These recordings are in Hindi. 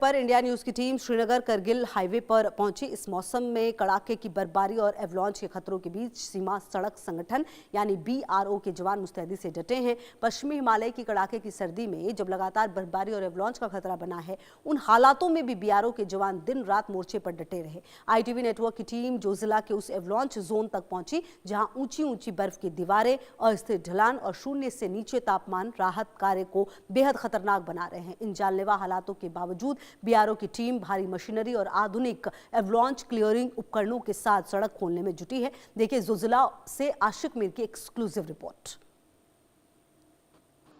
पर इंडिया न्यूज की टीम श्रीनगर करगिल हाईवे पर पहुंची। इस मौसम में कड़ाके की बर्फबारी और एवलांच के खतरों के बीच सीमा सड़क संगठन यानी BRO के जवान मुस्तैदी से डटे हैं। पश्चिमी हिमालय की कड़ाके की सर्दी में जब लगातार बर्फबारी और एवलांच का खतरा बना है, उन हालातों में भी BRO के जवान दिन रात मोर्चे पर डटे रहे। ITV नेटवर्क की टीम जोजिला के उस एवलांच जोन तक पहुंची जहां ऊंची ऊंची बर्फ की दीवारें, अस्थिर ढलान और शून्य से नीचे तापमान राहत कार्य को बेहद खतरनाक बना रहे हैं। इन जानलेवा हालातों के बावजूद BRO की टीम भारी मशीनरी और आधुनिक एवलांच क्लियरिंग उपकरणों के साथ सड़क खोलने में जुटी है। देखिए जोजिला से आशिक मीर की एक्सक्लूसिव रिपोर्ट।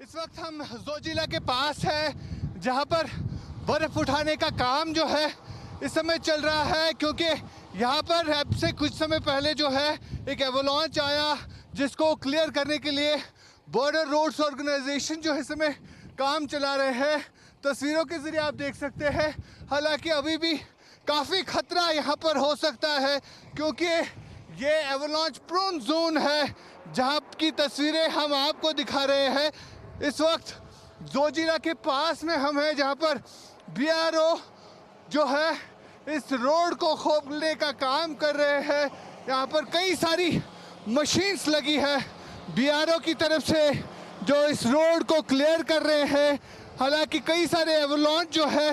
इस वक्त हम जोजिला के पास है जहां पर बर्फ उठाने का काम जो है इस समय चल रहा है, क्योंकि यहां पर अब से कुछ समय पहले जो है एक एवलांच आया जिसको क्लियर करने के लिए बॉर्डर रोड्स ऑर्गेनाइजेशन जो है इस समय काम चला रहे हैं। तस्वीरों के जरिए आप देख सकते हैं, हालांकि अभी भी काफ़ी खतरा यहाँ पर हो सकता है क्योंकि ये एवलांच प्रोन जोन है जहाँ की तस्वीरें हम आपको दिखा रहे हैं। इस वक्त जोजिला के पास में हम हैं जहाँ पर BRO जो है इस रोड को खोलने का काम कर रहे हैं। यहाँ पर कई सारी मशीन्स लगी है BRO की तरफ से जो इस रोड को क्लियर कर रहे हैं। हालांकि कई सारे एवलांच जो है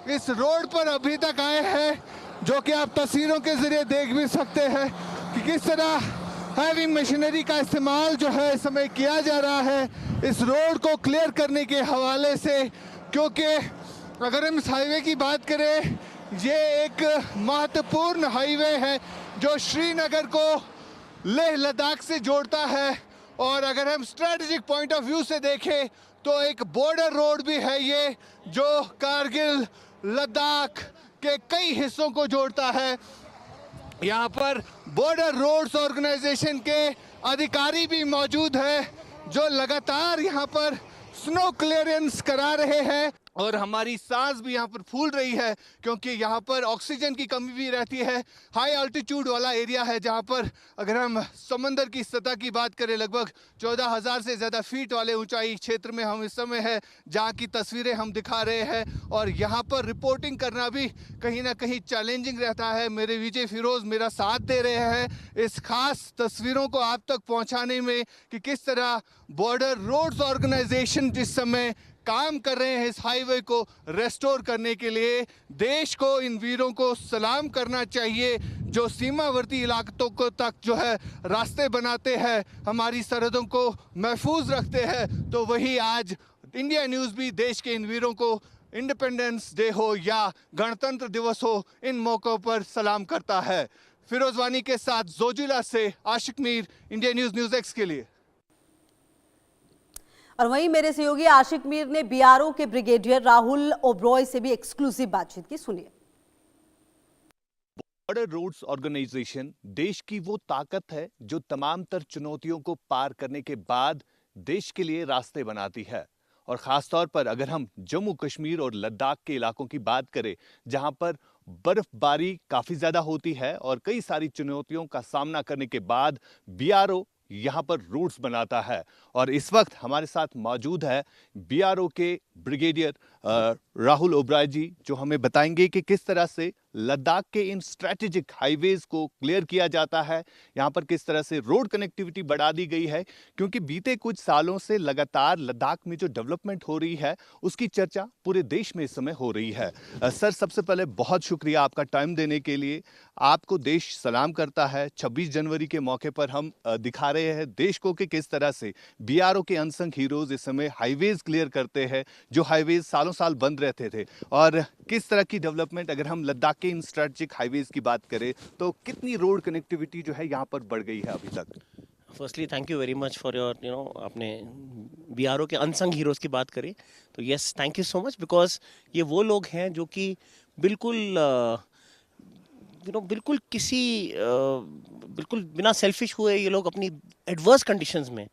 इस रोड पर अभी तक आए हैं, जो कि आप तस्वीरों के जरिए देख भी सकते हैं कि किस तरह हैवी मशीनरी का इस्तेमाल जो है इस समय किया जा रहा है इस रोड को क्लियर करने के हवाले से। क्योंकि अगर हम इस हाईवे की बात करें, ये एक महत्वपूर्ण हाईवे है जो श्रीनगर को लेह लद्दाख से जोड़ता है, और अगर हम स्ट्रेटेजिक पॉइंट ऑफ व्यू से देखें तो एक बॉर्डर रोड भी है ये जो कारगिल लद्दाख के कई हिस्सों को जोड़ता है। यहाँ पर बॉर्डर रोड्स ऑर्गेनाइजेशन के अधिकारी भी मौजूद है जो लगातार यहाँ पर स्नो क्लियरेंस करा रहे हैं, और हमारी सांस भी यहाँ पर फूल रही है क्योंकि यहाँ पर ऑक्सीजन की कमी भी रहती है। हाई अल्टीट्यूड वाला एरिया है जहाँ पर अगर हम समंदर की सतह की बात करें लगभग 14,000 से ज़्यादा फीट वाले ऊंचाई क्षेत्र में हम इस समय है जहाँ की तस्वीरें हम दिखा रहे हैं, और यहाँ पर रिपोर्टिंग करना भी कहीं ना कहीं चैलेंजिंग रहता है। मेरे विजय फिरोज मेरा साथ दे रहे हैं इस खास तस्वीरों को आप तक पहुँचाने में कि किस तरह बॉर्डर रोड्स ऑर्गेनाइजेशन जिस समय काम कर रहे हैं इस हाईवे को रेस्टोर करने के लिए। देश को इन वीरों को सलाम करना चाहिए जो सीमावर्ती इलाकों को तक जो है रास्ते बनाते हैं, हमारी सरहदों को महफूज रखते हैं। तो वही आज इंडिया न्यूज़ भी देश के इन वीरों को इंडिपेंडेंस डे हो या गणतंत्र दिवस हो, इन मौक़ों पर सलाम करता है। फिरोज वानी के साथ जोजिला से Ashiq Mir, India News News X के लिए। और वहीं मेरे सहयोगी आशिक मीर ने BRO के ब्रिगेडियर राहुल ओब्रॉय से भी एक्सक्लूसिव बातचीत की, सुनिए। बॉर्डर रोड्स ऑर्गेनाइजेशन देश की वो ताकत है जो तमाम तर चुनौतियों को पार करने के बाद देश के लिए रास्ते बनाती है, और खासतौर पर अगर हम जम्मू कश्मीर और लद्दाख के इलाकों की बात करें जहां पर बर्फबारी काफी ज्यादा होती है और कई सारी चुनौतियों का सामना करने के बाद BRO यहाँ पर रूट्स बनाता है। और इस वक्त हमारे साथ मौजूद है BRO के ब्रिगेडियर राहुल ओब्राय जी, जो हमें बताएंगे कि किस तरह से लद्दाख के इन स्ट्रैटेजिक हाईवेज को क्लियर किया जाता है, यहाँ पर किस तरह से रोड कनेक्टिविटी बढ़ा दी गई है, क्योंकि बीते कुछ सालों से लगातार लद्दाख में जो डेवलपमेंट हो रही है उसकी चर्चा पूरे देश में इस समय हो रही है। सर, सबसे पहले बहुत शुक्रिया आपका टाइम देने के लिए। आपको देश सलाम करता है। 26 जनवरी के मौके पर हम दिखा रहे हैं देश को कि किस तरह से BRO के अनसंग हीरोज इस समय हाईवेज क्लियर करते हैं जो हाईवेज सालों साल बंद रहते थे, और किस तरह की डेवलपमेंट अगर हम लद्दाख के इन स्ट्रेटेजिक हाईवेज की बात करें तो कितनी रोड कनेक्टिविटी जो है यहाँ पर बढ़ गई है अभी तक। Firstly thank you very much for your आपने BRO के अनसंग हीरोज़ की बात करी तो yes thank you so much, because ये वो लोग हैं जो कि बिल्कुल बिल्कुल किसी बिल्कुल बिना सेल्फिश हुए ये लोग अपनी एडवर्स कंडीशंस में,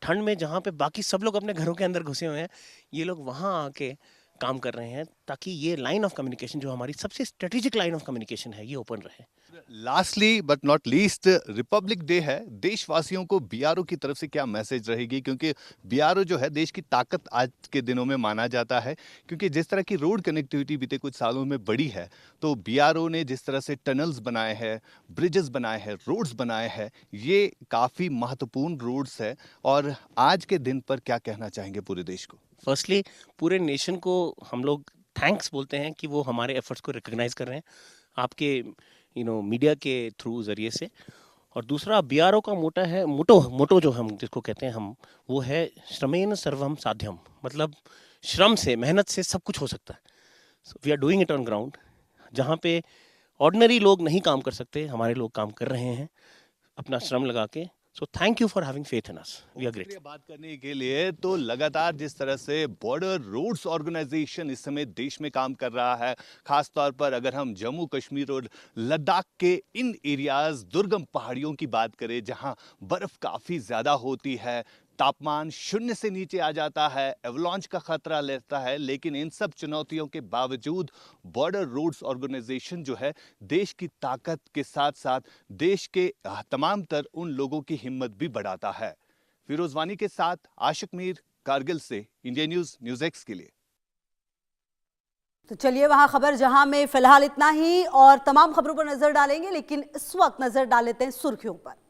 ठंड में जहाँ पे बाकी सब लोग अपने घरों के अंदर घुसे हुए हैं, ये लोग वहाँ आके काम कर रहे हैं ताकि ये लाइन ऑफ कम्युनिकेशन जो हमारी सबसे स्ट्रेटेजिक लाइन ऑफ कम्युनिकेशन है ये ओपन रहे। Lastly but not least Republic day है, देशवासियों को बीआरओ की तरफ से क्या मैसेज रहेगी, क्योंकि बीआरओ जो है देश की ताकत आज के दिनों में माना जाता है, क्योंकि जिस तरह की रोड कनेक्टिविटी बीते कुछ सालों में बढ़ी है, तो बीआरओ ने जिस तरह से टनल्स बनाए हैं, ब्रिजेस बनाए हैं, रोड्स बनाए हैं, ये काफ़ी महत्वपूर्ण रोड्स है। और आज के दिन पर क्या कहना चाहेंगे पूरे देश को? फर्स्टली पूरे नेशन को हम लोग थैंक्स बोलते हैं कि वो हमारे एफर्ट्स को रिकग्नाइज कर रहे हैं आपके मीडिया के थ्रू जरिए से। और दूसरा बीआरओ का मोटो जो हम जिसको कहते हैं हम, वो है श्रमेन सर्वम साध्यम, मतलब श्रम से, मेहनत से सब कुछ हो सकता है। So we are doing it on ground, जहाँ पे ऑर्डिनरी लोग नहीं काम कर सकते, हमारे लोग काम कर रहे हैं अपना श्रम लगा के। So thank you for having faith in us, we are great. बात करने के लिए तो लगातार जिस तरह से बॉर्डर रोड्स ऑर्गेनाइजेशन इस समय देश में काम कर रहा है, खास तौर पर अगर हम जम्मू कश्मीर और लद्दाख के इन एरियाज, दुर्गम पहाड़ियों की बात करें, जहां बर्फ काफी ज्यादा होती है, तापमान 0 से नीचे आ जाता है, एवलांच का खतरा रहता है, लेकिन इन सब चुनौतियों के बावजूद बॉर्डर रोड्स ऑर्गेनाइजेशन जो है देश की ताकत के साथ साथ देश के तमाम तर उन लोगों की हिम्मत भी बढ़ाता है। फिरोज वानी के साथ आशिक मीर, कारगिल से, इंडिया न्यूज़ एक्स के लिए। तो चलिए वहां खबर जहां में फिलहाल इतना ही, और तमाम खबरों पर नजर डालेंगे, लेकिन इस वक्त नजर डाल लेते हैं सुर्खियों पर।